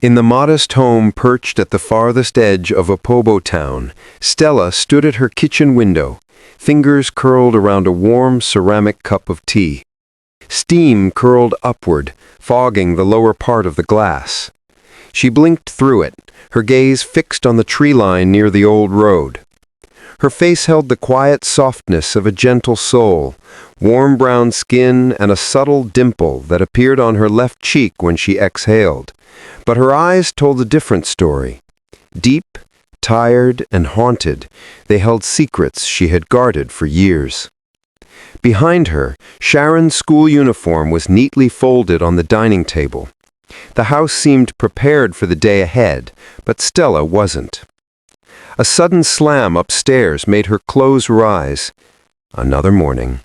In the modest home perched at the farthest edge of Opobo Town, Stella stood at her kitchen window, fingers curled around a warm ceramic cup of tea. Steam curled upward, fogging the lower part of the glass. She blinked through it, her gaze fixed on the tree line near the old road. Her face held the quiet softness of a gentle soul, warm brown skin and a subtle dimple that appeared on her left cheek when she exhaled. But her eyes told a different story. Deep, tired, and haunted, they held secrets she had guarded for years. Behind her, Sharon's school uniform was neatly folded on the dining table. The house seemed prepared for the day ahead, but Stella wasn't. A sudden slam upstairs made her clothes rise. Another morning.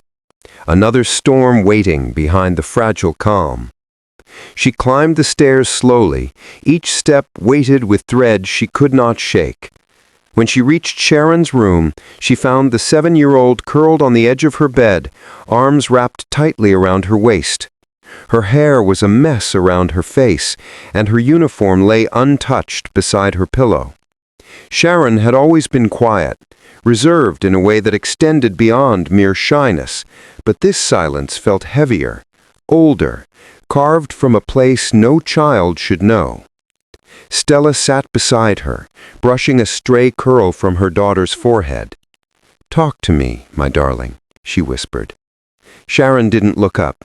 Another storm waiting behind the fragile calm. She climbed the stairs slowly, each step weighted with thread she could not shake. When she reached Sharon's room, she found the 7-year-old curled on the edge of her bed, arms wrapped tightly around her waist. Her hair was a mess around her face, and her uniform lay untouched beside her pillow. Sharon had always been quiet, reserved in a way that extended beyond mere shyness, but this silence felt heavier, older, carved from a place no child should know. Stella sat beside her, brushing a stray curl from her daughter's forehead. "Talk to me, my darling," she whispered. Sharon didn't look up.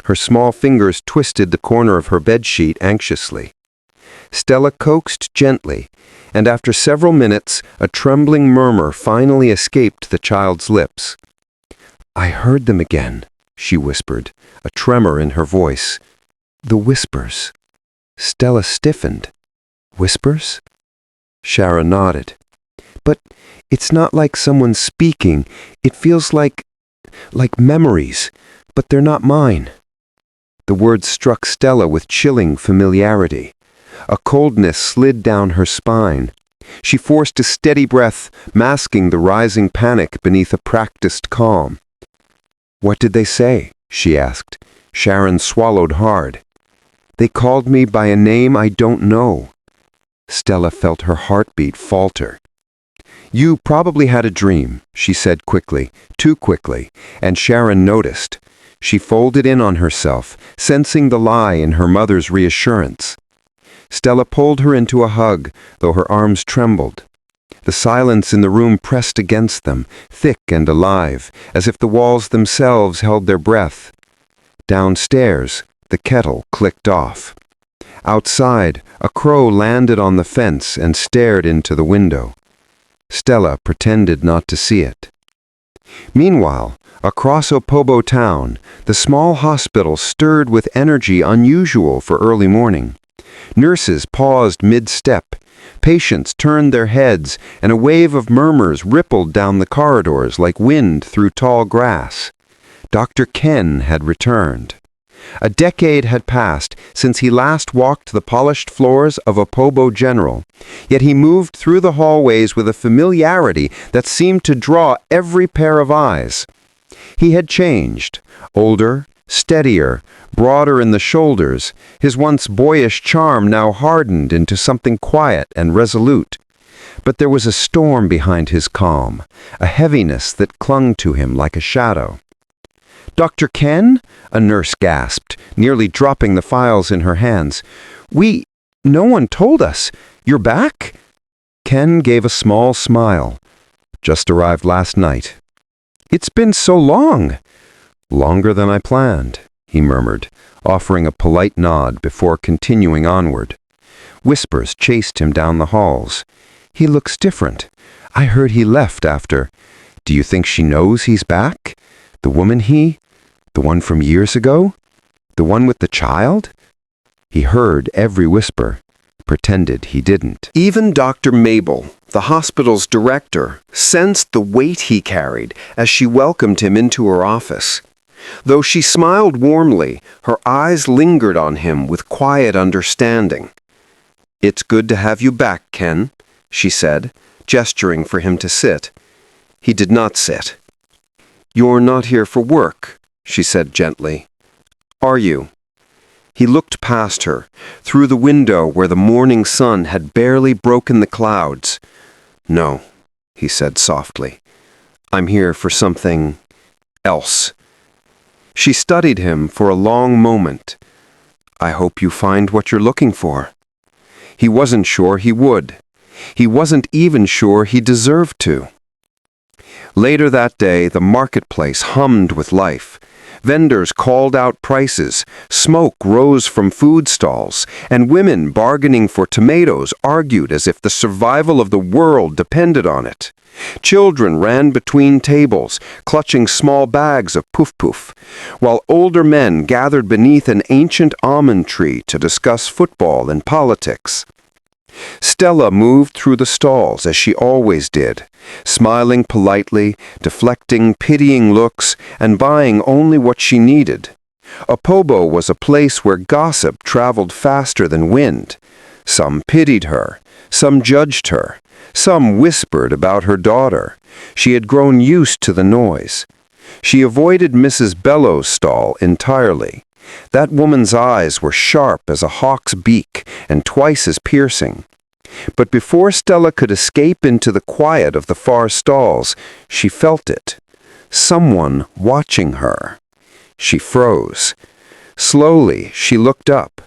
Her small fingers twisted the corner of her bedsheet anxiously. Stella coaxed gently, and after several minutes, a trembling murmur finally escaped the child's lips. "I heard them again," she whispered, a tremor in her voice. "The whispers." Stella stiffened. "Whispers?" Sharon nodded. "But it's not like someone speaking. It feels like memories, but they're not mine." The words struck Stella with chilling familiarity. A coldness slid down her spine. She forced a steady breath, masking the rising panic beneath a practiced calm. "What did they say?" she asked. Sharon swallowed hard. "They called me by a name I don't know." Stella felt her heartbeat falter. "You probably had a dream," she said quickly, too quickly, and Sharon noticed. She folded in on herself, sensing the lie in her mother's reassurance. Stella pulled her into a hug, though her arms trembled. The silence in the room pressed against them, thick and alive, as if the walls themselves held their breath. Downstairs, the kettle clicked off. Outside, a crow landed on the fence and stared into the window. Stella pretended not to see it. Meanwhile, across Opobo Town, the small hospital stirred with energy unusual for early morning. Nurses paused mid-step. Patients turned their heads, and a wave of murmurs rippled down the corridors like wind through tall grass. Dr. Ken had returned. A decade had passed since he last walked the polished floors of Opobo General, yet he moved through the hallways with a familiarity that seemed to draw every pair of eyes. He had changed, older, steadier, broader in the shoulders, his once boyish charm now hardened into something quiet and resolute. But there was a storm behind his calm, a heaviness that clung to him like a shadow. "Dr. Ken?" a nurse gasped, nearly dropping the files in her hands. No one told us. You're back?" Ken gave a small smile. "Just arrived last night." "It's been so long." "Longer than I planned," he murmured, offering a polite nod before continuing onward. Whispers chased him down the halls. "He looks different. I heard he left after. Do you think she knows he's back? The woman the one from years ago? The one with the child?" He heard every whisper, pretended he didn't. Even Dr. Mabel, the hospital's director, sensed the weight he carried as she welcomed him into her office. Though she smiled warmly, her eyes lingered on him with quiet understanding. "It's good to have you back, Ken," she said, gesturing for him to sit. He did not sit. "You're not here for work," she said gently. "Are you?" He looked past her, through the window where the morning sun had barely broken the clouds. "No," he said softly. "I'm here for something else." She studied him for a long moment. "I hope you find what you're looking for." He wasn't sure he would. He wasn't even sure he deserved to. Later that day, the marketplace hummed with life. Vendors called out prices, smoke rose from food stalls, and women bargaining for tomatoes argued as if the survival of the world depended on it. Children ran between tables, clutching small bags of poof-poof, while older men gathered beneath an ancient almond tree to discuss football and politics. Stella moved through the stalls as she always did, smiling politely, deflecting pitying looks, and buying only what she needed. Opobo was a place where gossip traveled faster than wind. Some pitied her, some judged her, some whispered about her daughter. She had grown used to the noise. She avoided Mrs. Bellow's stall entirely. That woman's eyes were sharp as a hawk's beak and twice as piercing. But before Stella could escape into the quiet of the far stalls, she felt it. Someone watching her. She froze. Slowly, she looked up.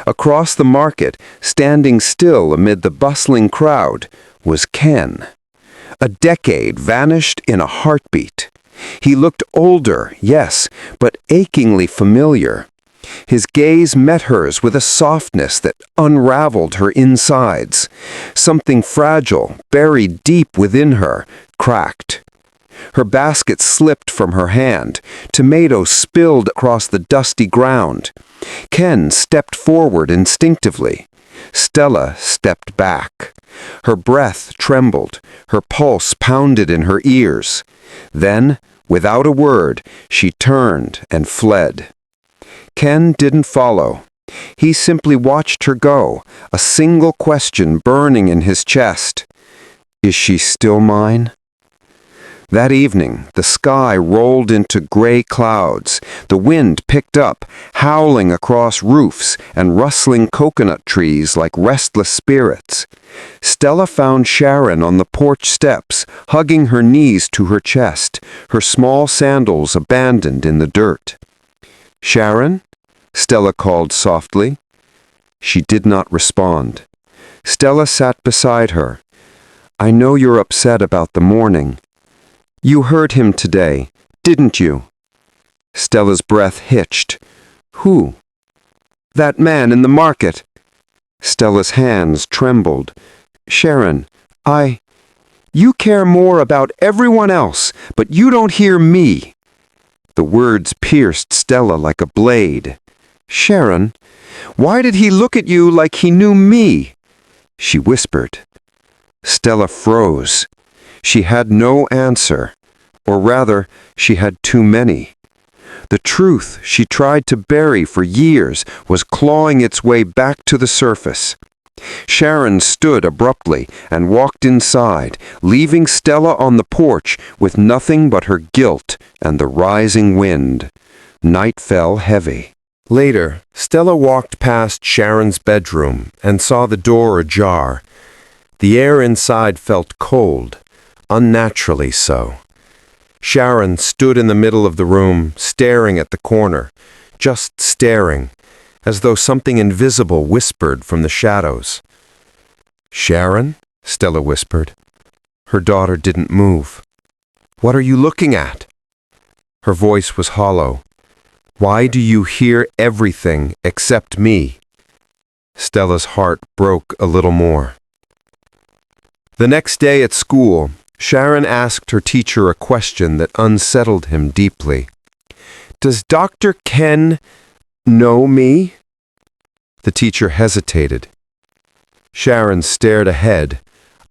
Across the market, standing still amid the bustling crowd, was Ken. A decade vanished in a heartbeat. He looked older, yes, but achingly familiar. His gaze met hers with a softness that unraveled her insides. Something fragile, buried deep within her, cracked. Her basket slipped from her hand. Tomatoes spilled across the dusty ground. Ken stepped forward instinctively. Stella stepped back. Her breath trembled. Her pulse pounded in her ears. Then, without a word, she turned and fled. Ken didn't follow. He simply watched her go, a single question burning in his chest. Is she still mine? That evening, the sky rolled into gray clouds. The wind picked up, howling across roofs and rustling coconut trees like restless spirits. Stella found Sharon on the porch steps, hugging her knees to her chest, her small sandals abandoned in the dirt. "Sharon?" Stella called softly. She did not respond. Stella sat beside her. "I know you're upset about the morning. You heard him today, didn't you?" Stella's breath hitched. "Who?" "That man in the market." Stella's hands trembled. "Sharon, You care more about everyone else, but you don't hear me." The words pierced Stella like a blade. "Sharon, why did he look at you like he knew me?" She whispered. Stella froze. She had no answer, or rather, she had too many. The truth she tried to bury for years was clawing its way back to the surface. Sharon stood abruptly and walked inside, leaving Stella on the porch with nothing but her guilt and the rising wind. Night fell heavy. Later, Stella walked past Sharon's bedroom and saw the door ajar. The air inside felt cold, unnaturally so. Sharon stood in the middle of the room, staring at the corner, just staring, as though something invisible whispered from the shadows. "Sharon?" Stella whispered. Her daughter didn't move. "What are you looking at?" Her voice was hollow. "Why do you hear everything except me?" Stella's heart broke a little more. The next day at school, Sharon asked her teacher a question that unsettled him deeply. "Does Dr. Ken know me?" The teacher hesitated. Sharon stared ahead,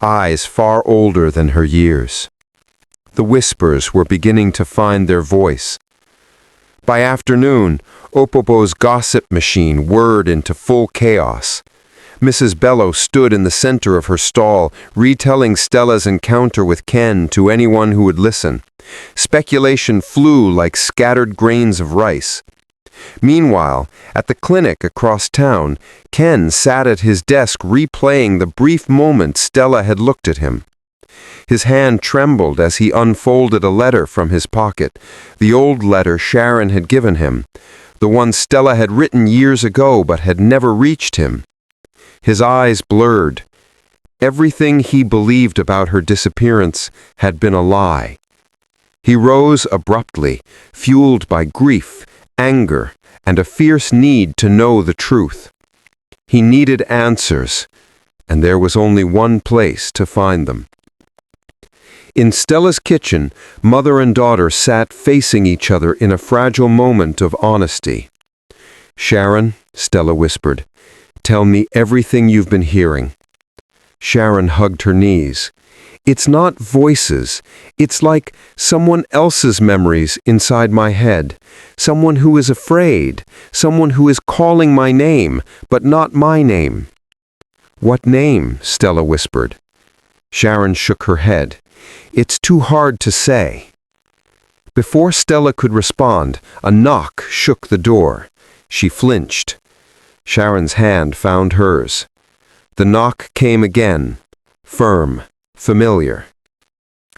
eyes far older than her years. The whispers were beginning to find their voice. By afternoon, Opobo's gossip machine whirred into full chaos. Mrs. Bellow stood in the center of her stall, retelling Stella's encounter with Ken to anyone who would listen. Speculation flew like scattered grains of rice. Meanwhile, at the clinic across town, Ken sat at his desk replaying the brief moment Stella had looked at him. His hand trembled as he unfolded a letter from his pocket, the old letter Sharon had given him, the one Stella had written years ago but had never reached him. His eyes blurred. Everything he believed about her disappearance had been a lie. He rose abruptly, fueled by grief, anger, and a fierce need to know the truth. He needed answers, and there was only one place to find them. In Stella's kitchen, mother and daughter sat facing each other in a fragile moment of honesty. "Sharon," Stella whispered, "tell me everything you've been hearing." Sharon hugged her knees. "It's not voices. It's like someone else's memories inside my head. Someone who is afraid. Someone who is calling my name, but not my name." "What name?" Stella whispered. Sharon shook her head. "It's too hard to say." Before Stella could respond, a knock shook the door. She flinched. Sharon's hand found hers. The knock came again, firm, familiar.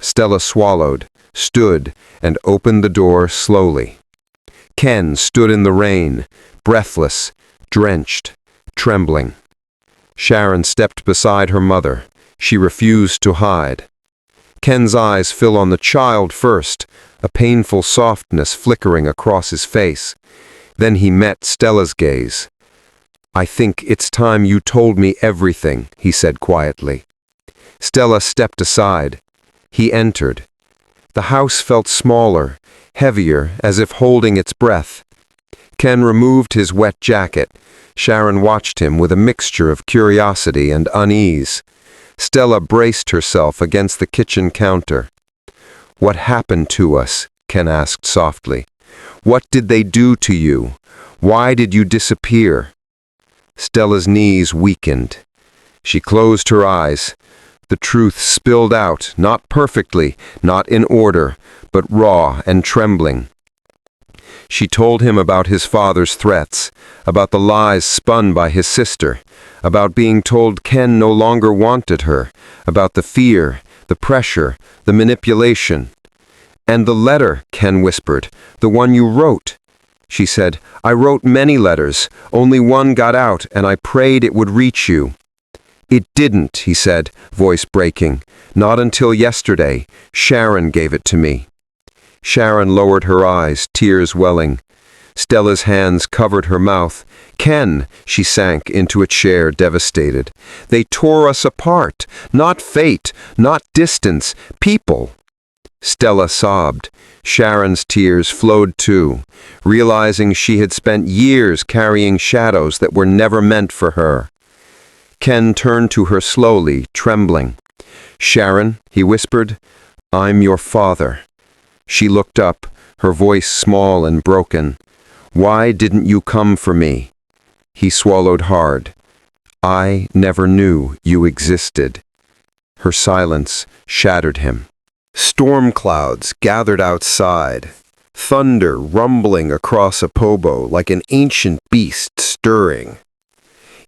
Stella swallowed, stood, and opened the door slowly. Ken stood in the rain, breathless, drenched, trembling. Sharon stepped beside her mother. She refused to hide. Ken's eyes fell on the child first, a painful softness flickering across his face. Then he met Stella's gaze. "I think it's time you told me everything," he said quietly. Stella stepped aside. He entered. The house felt smaller, heavier, as if holding its breath. Ken removed his wet jacket. Sharon watched him with a mixture of curiosity and unease. Stella braced herself against the kitchen counter. "What happened to us?" Ken asked softly. "What did they do to you? Why did you disappear?" Stella's knees weakened. She closed her eyes. The truth spilled out, not perfectly, not in order, but raw and trembling. She told him about his father's threats, about the lies spun by his sister, about being told Ken no longer wanted her, about the fear, the pressure, the manipulation. "And the letter," Ken whispered, "the one you wrote." She said, "I wrote many letters. Only one got out, and I prayed it would reach you." "It didn't," he said, voice breaking. "Not until yesterday. Sharon gave it to me." Sharon lowered her eyes, tears welling. Stella's hands covered her mouth. "Ken," she sank into a chair, devastated. "They tore us apart. Not fate, not distance, people." Stella sobbed. Sharon's tears flowed too, realizing she had spent years carrying shadows that were never meant for her. Ken turned to her slowly, trembling. "Sharon," he whispered, "I'm your father." She looked up, her voice small and broken. "Why didn't you come for me?" He swallowed hard. "I never knew you existed." Her silence shattered him. Storm clouds gathered outside, thunder rumbling across Opobo like an ancient beast stirring.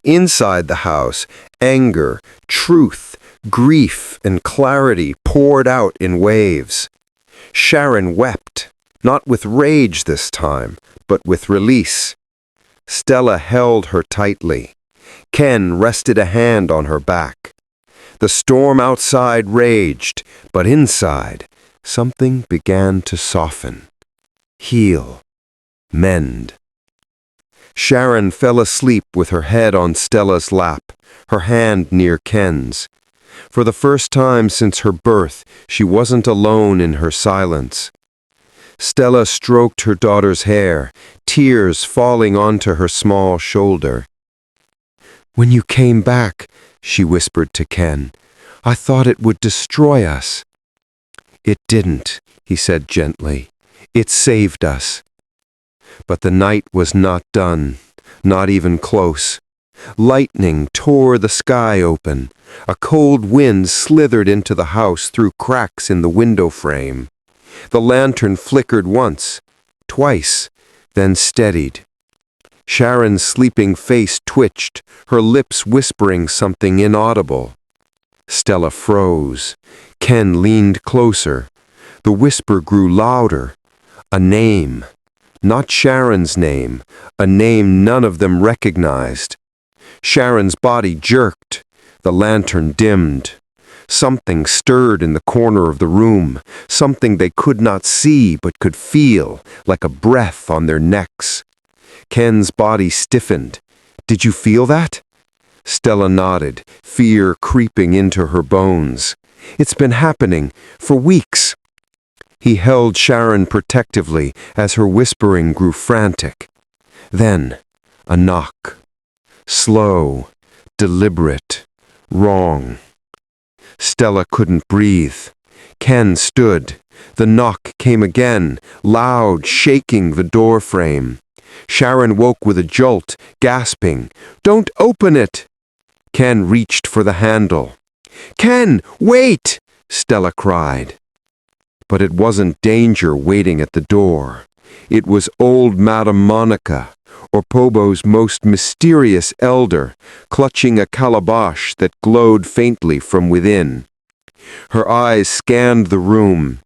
Inside the house, anger, truth, grief, and clarity poured out in waves. Sharon wept, not with rage this time, but with release. Stella held her tightly. Ken rested a hand on her back. The storm outside raged, but inside, something began to soften, heal, mend. Sharon fell asleep with her head on Stella's lap, her hand near Ken's. For the first time since her birth, she wasn't alone in her silence. Stella stroked her daughter's hair, tears falling onto her small shoulder. "When you came back," she whispered to Ken, "I thought it would destroy us." "It didn't," he said gently. "It saved us." But the night was not done, not even close. Lightning tore the sky open. A cold wind slithered into the house through cracks in the window frame. The lantern flickered once, twice, then steadied. Sharon's sleeping face twitched, her lips whispering something inaudible. Stella froze. Ken leaned closer. The whisper grew louder. A name. Not Sharon's name, a name none of them recognized. Sharon's body jerked. The lantern dimmed. Something stirred in the corner of the room, something they could not see but could feel, like a breath on their necks. Ken's body stiffened. "Did you feel that?" Stella nodded, fear creeping into her bones. "It's been happening for weeks." He held Sharon protectively as her whispering grew frantic. Then, a knock. Slow, deliberate, wrong. Stella couldn't breathe. Ken stood. The knock came again, loud, shaking the door frame. Sharon woke with a jolt, gasping, "Don't open it!" Ken reached for the handle. "Ken, wait!" Stella cried. But it wasn't danger waiting at the door. It was old Madame Monica, Opobo's most mysterious elder, clutching a calabash that glowed faintly from within. Her eyes scanned the room.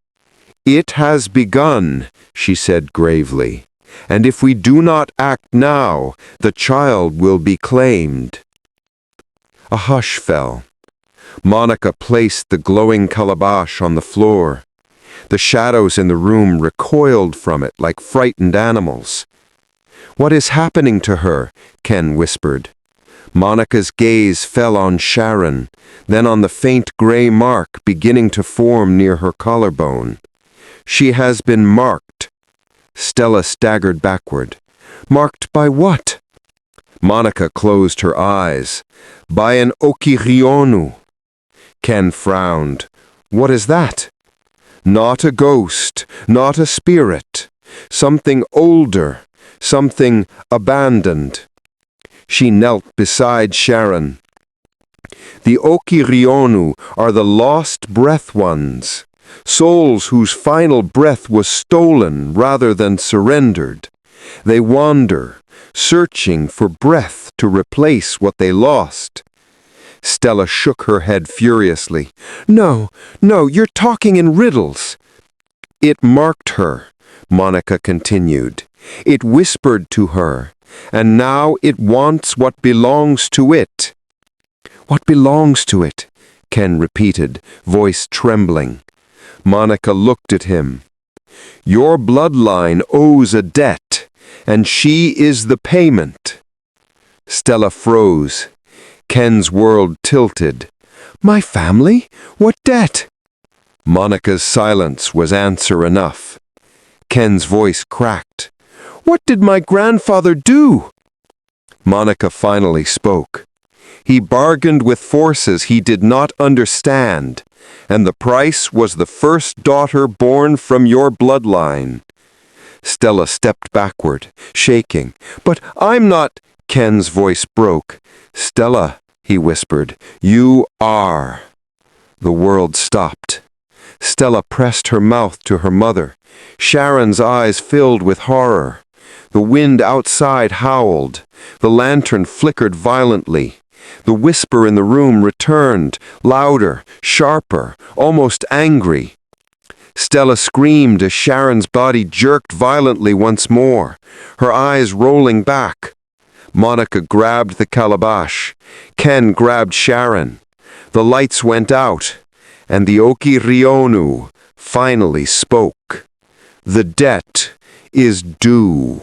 "It has begun," she said gravely, "and if we do not act now, the child will be claimed." A hush fell. Monica placed the glowing calabash on the floor. The shadows in the room recoiled from it like frightened animals. "What is happening to her?" Ken whispered. Monica's gaze fell on Sharon, then on the faint gray mark beginning to form near her collarbone. "She has been marked." Stella staggered backward. "Marked by what?" Monica closed her eyes. "By an okirionu." Ken frowned. "What is that?" "Not a ghost, not a spirit. Something older, something abandoned." She knelt beside Sharon. "The okirionu are the lost breath ones, souls whose final breath was stolen rather than surrendered. They wander, searching for breath to replace what they lost." Stella shook her head furiously. No, you're talking in riddles." "It marked her," Monica continued. "It whispered to her, and now it wants what belongs to it." "What belongs to it?" Ken repeated, voice trembling. Monica looked at him. "Your bloodline owes a debt, and she is the payment." Stella froze. Ken's world tilted. "My family? What debt?" Monica's silence was answer enough. Ken's voice cracked. "What did my grandfather do?" Monica finally spoke. "He bargained with forces he did not understand, and the price was the first daughter born from your bloodline." Stella stepped backward, shaking. "But I'm not—" Ken's voice broke. "Stella," he whispered, "you are." The world stopped. Stella pressed her mouth to her mother. Sharon's eyes filled with horror. The wind outside howled. The lantern flickered violently. The whisper in the room returned, louder, sharper, almost angry. Stella screamed as Sharon's body jerked violently once more, her eyes rolling back. Monica grabbed the calabash. Ken grabbed Sharon. The lights went out, and the okirionu finally spoke. "The debt is due."